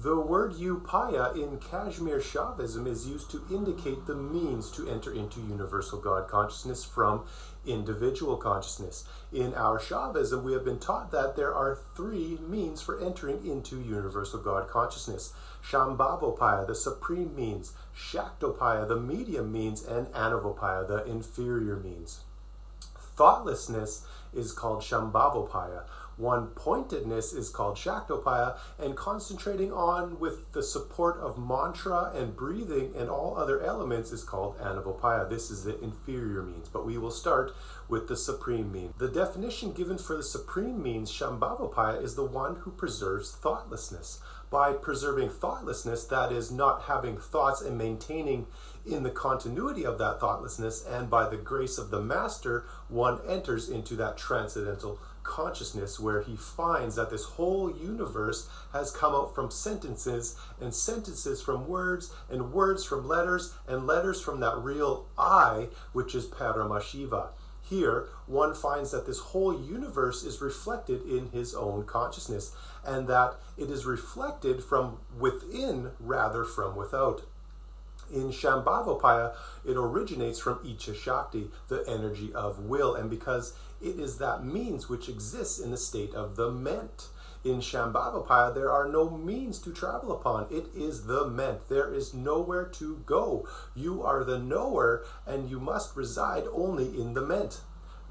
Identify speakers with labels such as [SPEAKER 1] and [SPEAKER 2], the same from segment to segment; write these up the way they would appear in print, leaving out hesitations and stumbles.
[SPEAKER 1] The word Upāya in Kashmir Shaivism is used to indicate the means to enter into universal God consciousness from individual consciousness. In our Shaivism, we have been taught that there are three means for entering into universal God consciousness. Shambhavopāya, the supreme means; Shaktopāya, the medium means; and Anavopāya, the inferior means. Thoughtlessness is called Shambhavopāya. One-pointedness is called Shaktopāya, and concentrating on with the support of mantra and breathing and all other elements is called Anavopāya. This is the inferior means, but we will start with the supreme means. The definition given for the supreme means, Shambhavopāya, is the one who preserves thoughtlessness. By preserving thoughtlessness, that is, not having thoughts and maintaining in the continuity of that thoughtlessness, and by the grace of the Master, one enters into that transcendental consciousness where he finds that this whole universe has come out from sentences, and sentences from words, and words from letters, and letters from that real I, which is Paramashiva. Here, one finds that this whole universe is reflected in his own consciousness, and that it is reflected from within rather from without. In Shambhavopāya, it originates from Icha Shakti, the energy of will, and because it is that means which exists in the state of the ment. In Shambhavopāya, there are no means to travel upon. It is the ment. There is nowhere to go. You are the knower, and you must reside only in the ment.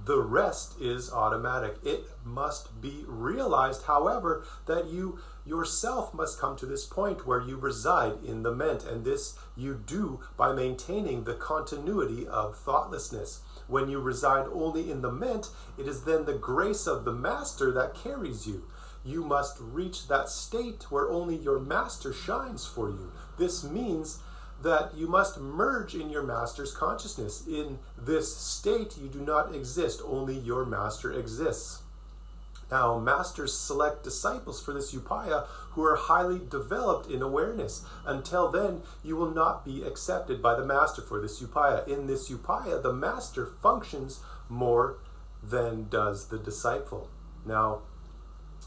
[SPEAKER 1] The rest is automatic. It must be realized, however, that you yourself must come to this point where you reside in the ment, and this you do by maintaining the continuity of thoughtlessness. When you reside only in the ment, it is then the grace of the Master that carries you. You must reach that state where only your Master shines for you. This means that you must merge in your Master's consciousness. In this state, you do not exist, only your Master exists. Now, Masters select disciples for this Upāya who are highly developed in awareness. Until then, you will not be accepted by the Master for this Upāya. In this Upāya, the Master functions more than does the disciple. Now,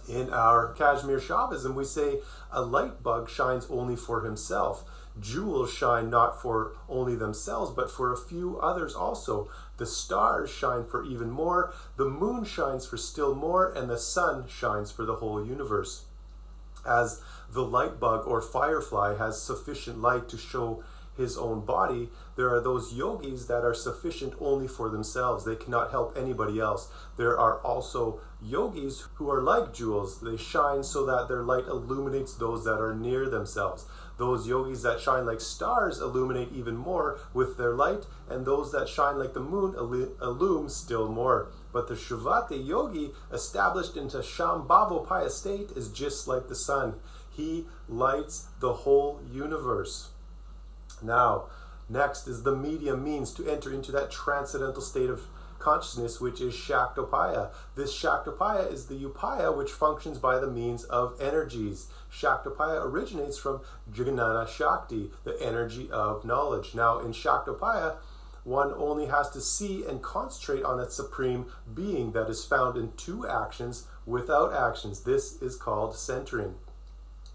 [SPEAKER 1] in our Kashmir Shaivism, we say a light bug shines only for himself. Jewels shine not for only themselves, but for a few others also. The stars shine for even more, the moon shines for still more, and the sun shines for the whole universe. As the light bug or firefly has sufficient light to show his own body, there are those yogis that are sufficient only for themselves. They cannot help anybody else. There are also yogis who are like jewels. They shine so that their light illuminates those that are near themselves. Those yogis that shine like stars illuminate even more with their light, and those that shine like the moon illume still more. But the Shravati yogi, established into Shambhavopāya state, is just like the sun. He lights the whole universe. Now, next is the medium means to enter into that transcendental state of consciousness, which is Shaktopāya. This Shaktopāya is the Upāya which functions by the means of energies. Shaktopāya originates from Jnana Shakti, the energy of knowledge. Now, in Shaktopāya, one only has to see and concentrate on that supreme being that is found in two actions without actions. This is called centering.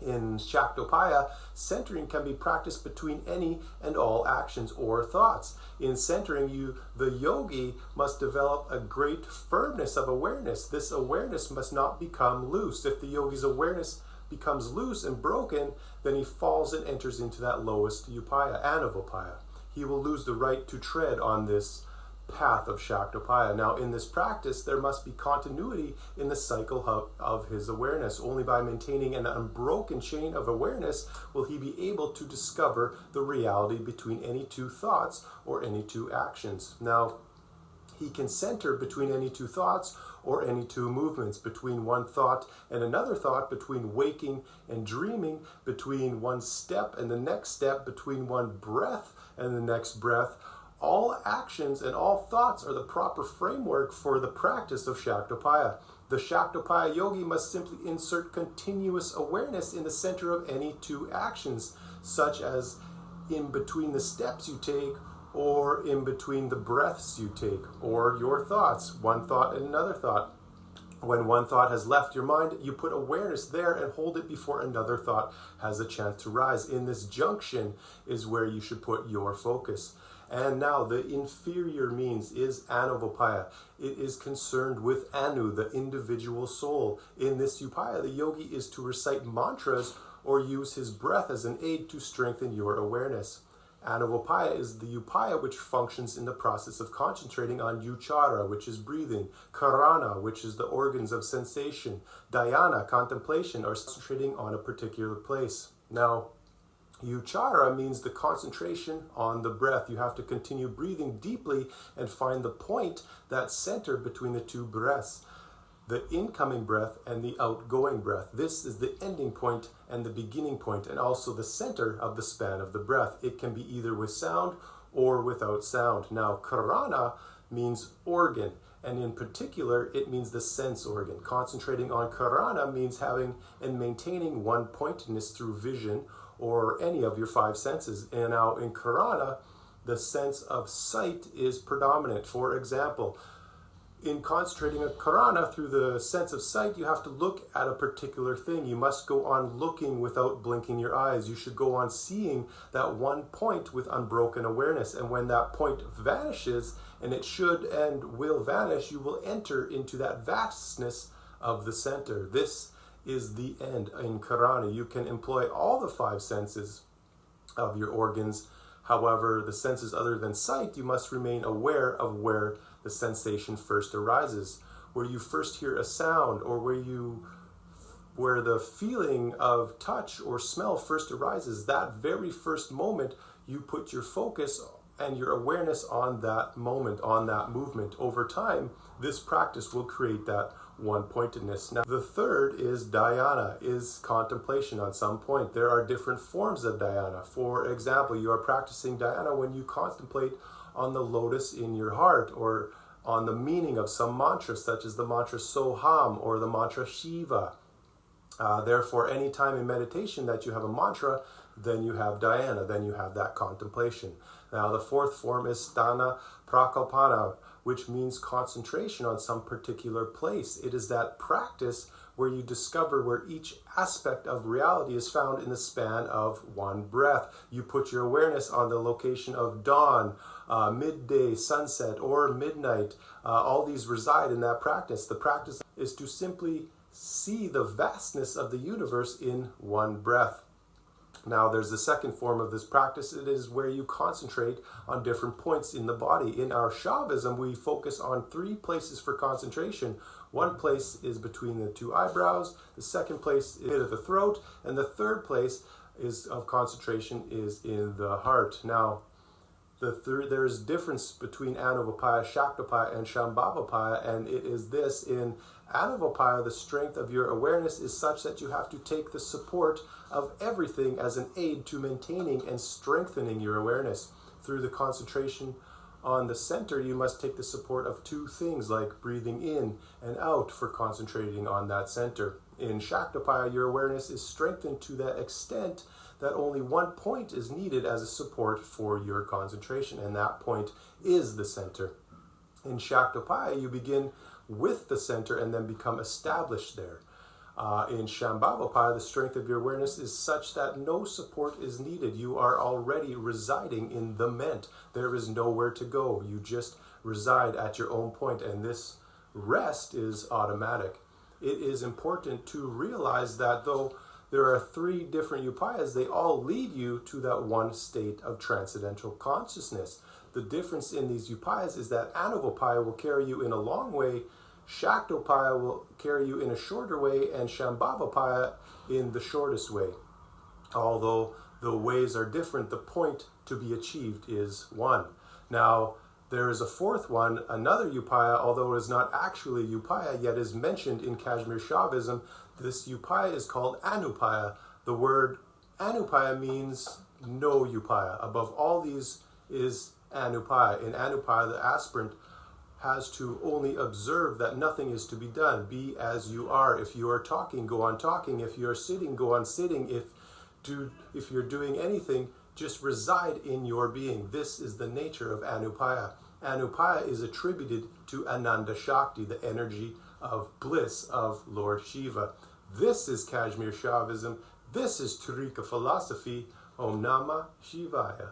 [SPEAKER 1] In Shaktopāya, centering can be practiced between any and all actions or thoughts. In centering, the yogi must develop a great firmness of awareness. This awareness must not become loose. If the yogi's awareness becomes loose and broken, then he falls and enters into that lowest Upāya, Anavopāya. He will lose the right to tread on this path of Shaktopāya. Now, in this practice, there must be continuity in the cycle of his awareness. Only by maintaining an unbroken chain of awareness will he be able to discover the reality between any two thoughts or any two actions. Now, he can center between any two thoughts or any two movements, between one thought and another thought, between waking and dreaming, between one step and the next step, between one breath and the next breath. All actions and all thoughts are the proper framework for the practice of Shaktopāya. The Shaktopāya yogi must simply insert continuous awareness in the center of any two actions, such as in between the steps you take, or in between the breaths you take, or your thoughts, one thought and another thought, When one thought has left your mind, you put awareness there and hold it before another thought has a chance to rise. In this junction is where you should put your focus. And now the inferior means is Anuvapaya. It is concerned with Anu, the individual soul. In this Upāya, the yogi is to recite mantras or use his breath as an aid to strengthen your awareness. Anuvapaya is the Upāya which functions in the process of concentrating on Uchara, which is breathing, Karana, which is the organs of sensation, Dhyana, contemplation, or concentrating on a particular place. Now, Uchara means the concentration on the breath. You have to continue breathing deeply and find the point, that center between the two breaths, the incoming breath and the outgoing breath. This is the ending point and the beginning point, and also the center of the span of the breath. It can be either with sound or without sound. Now, Karana means organ, and in particular, it means the sense organ. Concentrating on Karana means having and maintaining one pointedness through vision or any of your five senses. And now in Karana, the sense of sight is predominant. For example, in concentrating on Karana through the sense of sight, you have to look at a particular thing. You must go on looking without blinking your eyes. You should go on seeing that one point with unbroken awareness. And when that point vanishes, and it should and will vanish, you will enter into that vastness of the center. This is the end in Karana. You can employ all the five senses of your organs. However, the senses other than sight, you must remain aware of where the sensation first arises, where you first hear a sound, or where the feeling of touch or smell first arises. That very first moment, you put your focus and your awareness on that moment, on that movement. Over time, this practice will create that one-pointedness. Now, the third is dhyana, is contemplation on some point. There are different forms of dhyana. For example, you are practicing dhyana when you contemplate on the lotus in your heart, or on the meaning of some mantra, such as the mantra Soham or the mantra Shiva. Therefore, any time in meditation that you have a mantra, then you have dhyana, then you have that contemplation. Now, the fourth form is sthana prakalpana, which means concentration on some particular place. It is that practice where you discover where each aspect of reality is found in the span of one breath. You put your awareness on the location of dawn, midday, sunset, or midnight. All these reside in that practice. The practice is to simply see the vastness of the universe in one breath. Now, there's the second form of this practice. It is where you concentrate on different points in the body. In our Shaivism, we focus on three places for concentration. One place is between the two eyebrows, the second place is at the throat, and the third place of concentration is in the heart. Now, there's difference between Anuvapaya, Shaktapaya, and Shambhavapaya, and it is this: in Anuvapaya, the strength of your awareness is such that you have to take the support of everything as an aid to maintaining and strengthening your awareness. Through the concentration on the center, you must take the support of two things, like breathing in and out, for concentrating on that center. In Shaktapaya, your awareness is strengthened to that extent that only one point is needed as a support for your concentration, and that point is the center. In Shaktapaya, you begin with the center and then become established there. In Shambhavapaya, the strength of your awareness is such that no support is needed. You are already residing in the ment. There is nowhere to go. You just reside at your own point, and this rest is automatic. It is important to realize that though there are three different upayas, they all lead you to that one state of transcendental consciousness. The difference in these upayas is that Anuvapaya will carry you in a long way, Shaktopaya will carry you in a shorter way, and Shambhavapaya in the shortest way. Although the ways are different, the point to be achieved is one. Now, there is a fourth one, another upaya, although it is not actually upaya, yet is mentioned in Kashmir Shaivism. This upaya is called Anupaya. The word Anupaya means no upaya. Above all these is Anupaya. In Anupaya, the aspirant has to only observe that nothing is to be done. Be as you are. If you are talking, go on talking. If you are sitting, go on sitting. If you're doing anything, just reside in your being. This is the nature of Anupaya. Anupaya is attributed to Ananda Shakti, the energy of bliss of Lord Shiva. This is Kashmir Shaivism. This is Tarika philosophy. Om Namah Shivaya.